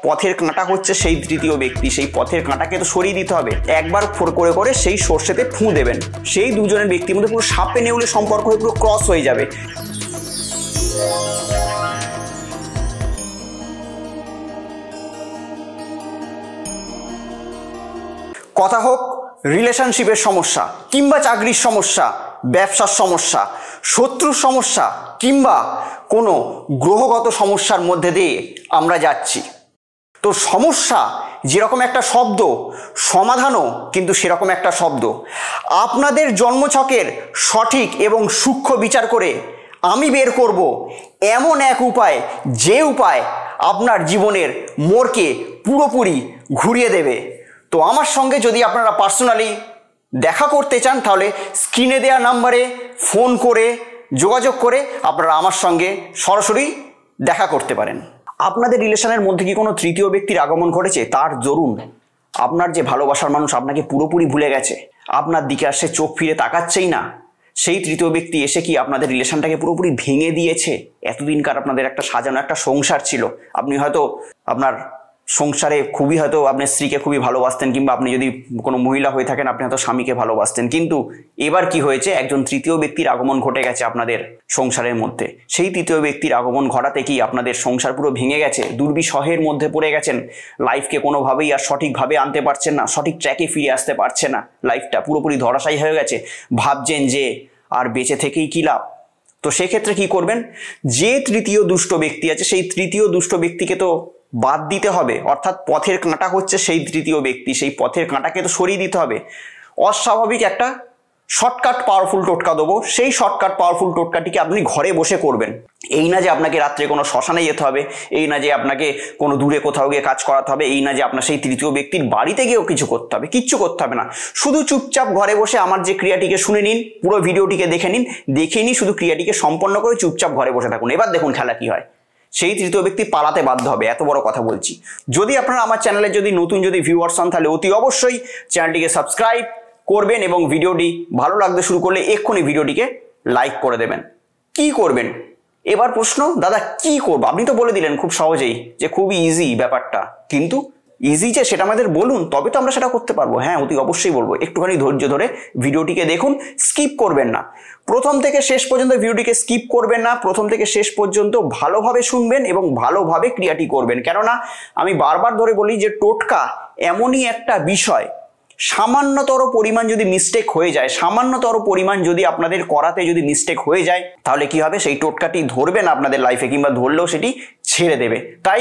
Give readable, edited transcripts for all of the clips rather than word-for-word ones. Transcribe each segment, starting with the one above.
পথের কাঁটা হচ্ছে সেই তৃতীয় ব্যক্তি, সেই পথের কাঁটাকে তো সরিয়ে দিতে হবে। একবার ফোর করে করে সেই সর্ষেতে ফুঁ দেবেন, সেই দুজনের ব্যক্তির মধ্যে পুরো সাপে নেউলে সম্পর্ক হয়ে পুরো ক্রস হয়ে যাবে। কথা হোক রিলেশনশিপের সমস্যা, কিংবা চাকরির সমস্যা, ব্যবসার সমস্যা, শত্রুর সমস্যা, কিংবা কোনো গ্রহগত সমস্যার মধ্যে দিয়ে আমরা যাচ্ছি। তো সমস্যা যেরকম একটা শব্দ, সমাধানও কিন্তু সেরকম একটা শব্দ। আপনাদের জন্মছকের সঠিক এবং সূক্ষ্ম বিচার করে আমি বের করব এমন এক উপায়, যে উপায় আপনার জীবনের মোড়কে পুরোপুরি ঘুরিয়ে দেবে। তো আমার সঙ্গে যদি আপনারা পার্সোনালি দেখা করতে চান, তাহলে স্ক্রিনে দেওয়া নাম্বারে ফোন করে যোগাযোগ করে আপনারা আমার সঙ্গে সরাসরি দেখা করতে পারেন। আপনাদের রিলেশনের মধ্যে কি কোনো তৃতীয় ব্যক্তির আগমন ঘটেছে? তার দরুন আপনার যে ভালোবাসার মানুষ আপনাকে পুরোপুরি ভুলে গেছে, আপনার দিকে আর সে চোখ ফিরে তাকাচ্ছেই না। সেই তৃতীয় ব্যক্তি এসে কি আপনাদের রিলেশনটাকে পুরোপুরি ভেঙে দিয়েছে? এতদিনকার আপনাদের একটা সাজানো একটা সংসার ছিল, আপনি হয়তো আপনার সংসারে খুবই হয়তো আপনার স্ত্রীকে খুবই ভালোবাসতেন, কিংবা আপনি যদি কোনো মহিলা হয়ে থাকেন আপনি হয়তো স্বামীকে ভালোবাসতেন। কিন্তু এবার কি হয়েছে, একজন তৃতীয় ব্যক্তির আগমন ঘটে গেছে আপনাদের সংসারের মধ্যে। সেই তৃতীয় ব্যক্তির আগমন ঘটাতে কি আপনাদের সংসার পুরো ভেঙে গেছে, দুর্বিষহের মধ্যে পড়ে গেছেন, লাইফকে কোনোভাবেই আর সঠিকভাবে আনতে পারছেন না, সঠিক ট্র্যাকে ফিরে আসতে পারছে না, লাইফটা পুরোপুরি ধরাশায়ী হয়ে গেছে, ভাবছেন যে আর বেঁচে থেকেই কি লাভ। তো সেক্ষেত্রে কি করবেন, যে তৃতীয় দুষ্ট ব্যক্তি আছে সেই তৃতীয় দুষ্ট ব্যক্তিকে তো বাদ দিতে হবে, অর্থাৎ পথের কাঁটা হচ্ছে সেই তৃতীয় ব্যক্তি, সেই পথের কাঁটাকে তো সরিয়ে দিতে হবে। অস্বাভাবিক একটা শর্টকাট পাওয়ারফুল টোটকা দেবো, সেই শর্টকাট পাওয়ারফুল টোটকাটিকে আপনি ঘরে বসে করবেন। এই না যে আপনাকে রাত্রে কোনো শ্মশানে যেতে হবে, এই না যে আপনাকে কোনো দূরে কোথাও গিয়ে কাজ করাতে হবে, এই না যে আপনার সেই তৃতীয় ব্যক্তির বাড়িতে গিয়েও কিছু করতে হবে, কিচ্ছু করতে হবে না। শুধু চুপচাপ ঘরে বসে আমার যে ক্রিয়াটিকে শুনে নিন, পুরো ভিডিওটিকে দেখে নিন, দেখে নিন, শুধু ক্রিয়াটিকে সম্পন্ন করে চুপচাপ ঘরে বসে থাকুন। এবার দেখুন খেলা কি হয়। সেই তৃতীয় ব্যক্তি পালাতে বাধ্য হবে, এত বড় কথা বলছি। যদি আপনারা আমার চ্যানেলে যদি নতুন ভিউয়ার্স হন, তাহলে অতি অবশ্যই চ্যানেলটিকে সাবস্ক্রাইব করবেন এবং ভিডিওটি ভালো লাগতে শুরু করলে এক্ষুনি ভিডিওটিকে লাইক করে দেবেন। কি করবেন এবার প্রশ্ন, দাদা কি করবো? আপনি তো বলে দিলেন খুব সহজেই যে খুবই ইজি ব্যাপারটা, কিন্তু ইজি যে সেটা আমাদের বলুন, তবে তো আমরা সেটা করতে পারবো। হ্যাঁ, অতি অবশ্যই বলবো, একটুখানি ধৈর্য ধরে ভিডিওটিকে দেখুন, স্কিপ করবেন না, প্রথম থেকে শেষ পর্যন্ত ভিডিওটিকে স্কিপ করবেন না, প্রথম থেকে শেষ পর্যন্ত ভালোভাবে শুনবেন এবং ভালোভাবে ক্রিয়াটি করবেন। কেননা আমি বারবার ধরে বলি যে টোটকা এমনই একটা বিষয়, সামান্যতর পরিমাণ যদি মিস্টেক হয়ে যায়, সামান্যতর পরিমাণ যদি আপনাদের করাতে যদি মিস্টেক হয়ে যায়, তাহলে কি হবে, সেই টোটকাটি ধরবেন আপনাদের লাইফে, কিংবা ধরলেও সেটি ছেড়ে দেবে। তাই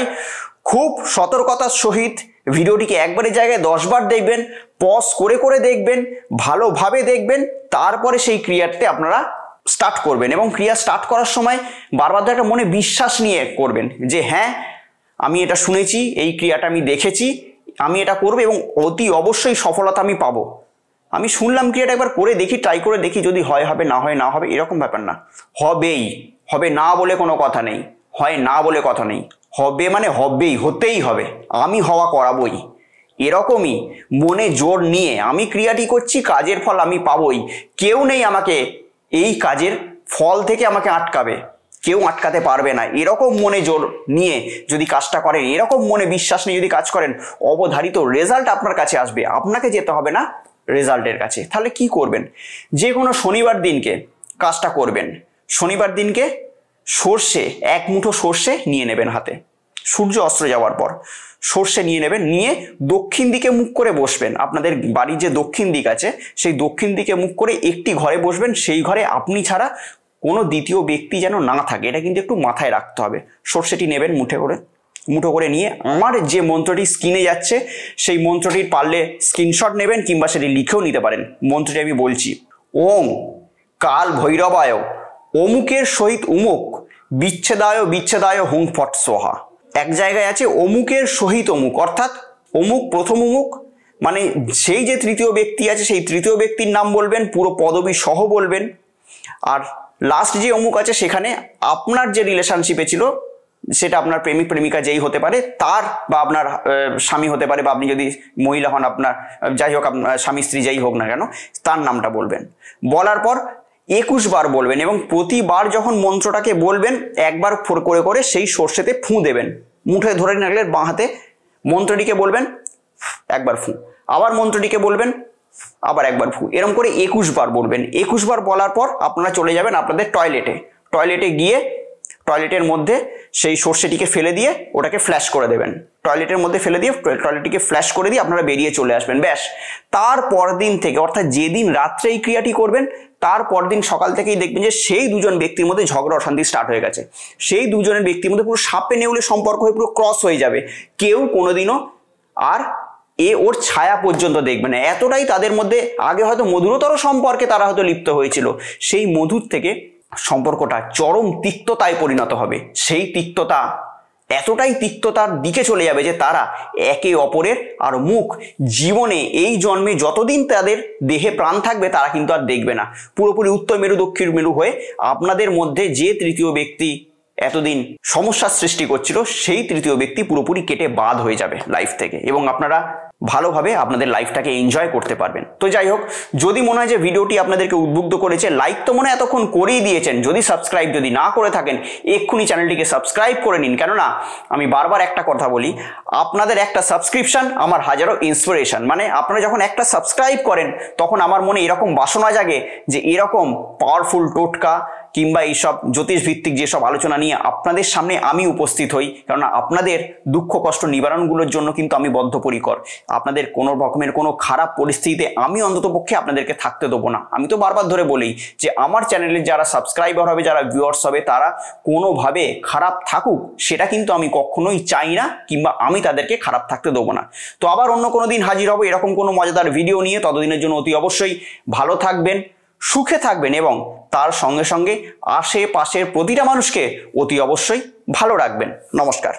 খুব সতর্কতার সহিত ভিডিওটিকে একবারের জায়গায় 10 বার দেখবেন, পজ করে করে দেখবেন, ভালোভাবে দেখবেন, তারপরে সেই ক্রিয়াতে আপনারা স্টার্ট করবেন। এবং ক্রিয়া স্টার্ট করার সময় বারবার একটা মনে বিশ্বাস নিয়ে করবেন যে হ্যাঁ আমি এটা শুনেছি, এই ক্রিয়াটা আমি দেখেছি, আমি এটা করবো এবং অতি অবশ্যই সফলতা আমি পাবো। আমি শুনলাম ক্রিয়াটা একবার করে দেখি, ট্রাই করে দেখি, যদি হয় হবে, না হয় না হবে, এরকম ব্যাপার না। হবেই, হবে না বলে কোনো কথা নেই, হয় না বলে কথা নেই, হবে মানে হবেই, হতেই হবে, আমি হওয়া করাবই। এরকমই মনে জোর নিয়ে আমি ক্রিয়াটি করছি, কাজের ফল আমি পাবই, কেউ নেই আমাকে এই কাজের ফল থেকে আমাকে আটকাবে, কেউ আটকাতে পারবে না। এরকম মনে জোর নিয়ে যদি কাজটা করেন, এরকম মনে বিশ্বাস নিয়ে যদি কাজ করেন, অবধারিত রেজাল্ট আপনার কাছে আসবে, আপনাকে যেতে হবে না রেজাল্টের কাছে। তাহলে কি করবেন, যে কোনো শনিবার দিনকে কাজটা করবেন। শনিবার দিনকে সর্ষে, 1 মুঠো সর্ষে নিয়ে নেবেন হাতে, সূর্য অস্ত যাওয়ার পর সর্ষে নিয়ে নেবেন, নিয়ে দক্ষিণ দিকে মুখ করে বসবেন। আপনাদের বাড়ির যে দক্ষিণ দিক আছে সেই দক্ষিণ দিকে মুখ করে একটি ঘরে বসবেন, সেই ঘরে আপনি ছাড়া কোনো দ্বিতীয় ব্যক্তি যেন না থাকে, এটা কিন্তু একটু মাথায় রাখতে হবে। সর্ষেটি নেবেন মুঠো করে নিয়ে আমার যে মন্ত্রটি স্ক্রিনে যাচ্ছে সেই মন্ত্রটির পারলে স্ক্রিনশট নেবেন, কিংবা সেটি লিখেও নিতে পারেন। মন্ত্রটি আমি বলছি, ওম কাল ভৈরবায় অমুকের সহিত উমুক বিচ্ছেদায় বিচ্ছেদায় হুং ফট সোহা। এক জায়গায় আছে অমুকের সহিত অমুক, অর্থাৎ অমুক প্রথম অমুক মানে সেই যে তৃতীয় ব্যক্তি আছে সেই তৃতীয় ব্যক্তির নাম বলবেন, পুরো পদবী সহ বলবেন। আর লাস্ট যে অমুক আছে সেখানে আপনার যে রিলেশনশিপে ছিল, সেটা আপনার প্রেমিক প্রেমিকা যেই হতে পারে, তার বা আপনার স্বামী হতে পারে, বা আপনি যদি মহিলা হন আপনার, যাই হোক আপনার স্বামী স্ত্রী যাই হোক না কেন, তার নামটা বলবেন। বলার পর 21 বার বলবেন এবং প্রতিবার যখন মন্ত্রটাকে বলবেন একবার ফোর করে করে সেই সর্ষেতে ফুঁ দেবেন। মুঠে ধরে রাখলেন বাঁ হাতে মন্ত্রটিকে বলবেন, একবার ফু, আবার মন্ত্রটিকে বলবেন, আবার একবার ফু, এরকম করে 21 বার বলবেন। 21 বার বলার পর আপনারা চলে যাবেন আপনাদের টয়লেটে গিয়ে টয়লেটের মধ্যে সেই সর্ষেটিকে ফেলে দিয়ে ওটাকে ফ্ল্যাশ করে দেবেন। টয়লেটের মধ্যে ফেলে দিয়ে টয়লেটটিকে ফ্ল্যাশ করে দিয়ে আপনারা বেরিয়ে চলে আসবেন। ব্যাস, তারপর দিন থেকে অর্থাৎ যেদিন রাত্রে এই ক্রিয়াটি করবেন তারপর দিন সকাল থেকেই দেখবেন যে সেই দুজন ব্যক্তির মধ্যে ঝগড়া অশান্তি স্টার্ট হয়ে গেছে। সেই দুজনের ব্যক্তির মধ্যে পুরো সাপে নেউলে সম্পর্ক হয়ে পুরো ক্রস হয়ে যাবে। কেউ কোনোদিনও আর ওর ছায়া পর্যন্ত দেখবে না। এতটাই তাদের মধ্যে আগে হয়তো মধুরতর সম্পর্কে তারা হয়তো লিপ্ত হয়েছিল, সেই মধুর থেকে সম্পর্কটা চরম তিক্ততায় পরিণত হবে। সেই তিক্ততা এতটাই তিক্ততার দিকে চলে যাবে যে তারা একে অপরের আর মুখ জীবনে এই জন্মে যতদিন তাদের দেহে প্রাণ থাকবে তারা কিন্তু আর দেখবে না। পুরোপুরি উত্তর মেরু দক্ষিণ মেরু হয়ে আপনাদের মধ্যে যে তৃতীয় ব্যক্তি এতদিন সমস্যার সৃষ্টি করছিল সেই তৃতীয় ব্যক্তি পুরোপুরি কেটে বাদ হয়ে যাবে লাইফ থেকে, এবং আপনারা ভালোভাবে আপনাদের লাইফটাকে এনজয় করতে পারবেন। তো যাই হোক, যদি মনে হয় যে ভিডিওটি আপনাদেরকে উদ্বুদ্ধ করেছে, লাইক তো মনে হয় এতক্ষণ করেই দিয়েছেন। যদি সাবস্ক্রাইব যদি না করে থাকেন, এক্ষুনি চ্যানেলটিকে সাবস্ক্রাইব করে নিন। কেননা আমি বারবার একটা কথা বলি, আপনাদের একটা সাবস্ক্রিপশন আমার হাজারো ইন্সপিরেশন। মানে আপনারা যখন একটা সাবস্ক্রাইব করেন তখন আমার মনে এরকম বাসনা জাগে যে এরকম পাওয়ারফুল টোটকা কিংবা এইসব জ্যোতিষ ভিত্তিক যেসব আলোচনা নিয়ে আপনাদের সামনে আমি উপস্থিত হই। কেননা আপনাদের দুঃখ কষ্ট নিবারণগুলোর জন্য কিন্তু আমি বদ্ধপরিকর। আপনাদের কোনো রকমের কোনো খারাপ পরিস্থিতিতে আমি অন্ততপক্ষে আপনাদেরকে থাকতে দেবো না। আমি তো বারবার ধরে বলি যে আমার চ্যানেলের যারা সাবস্ক্রাইবার হবে, যারা ভিউয়ার্স হবে, তারা কোনোভাবে খারাপ থাকুক সেটা কিন্তু আমি কখনোই চাই না, কিংবা আমি তাদেরকে খারাপ থাকতে দেবো না। তো আবার অন্য কোনো দিন হাজির হবো এরকম কোনো মজাদার ভিডিও নিয়ে। ততদিনের জন্য অতি অবশ্যই ভালো থাকবেন, সুখে থাকবেন, এবং তার সঙ্গে সঙ্গে আশেপাশের প্রতিটা মানুষকে অতি অবশ্যই ভালো রাখবেন। নমস্কার।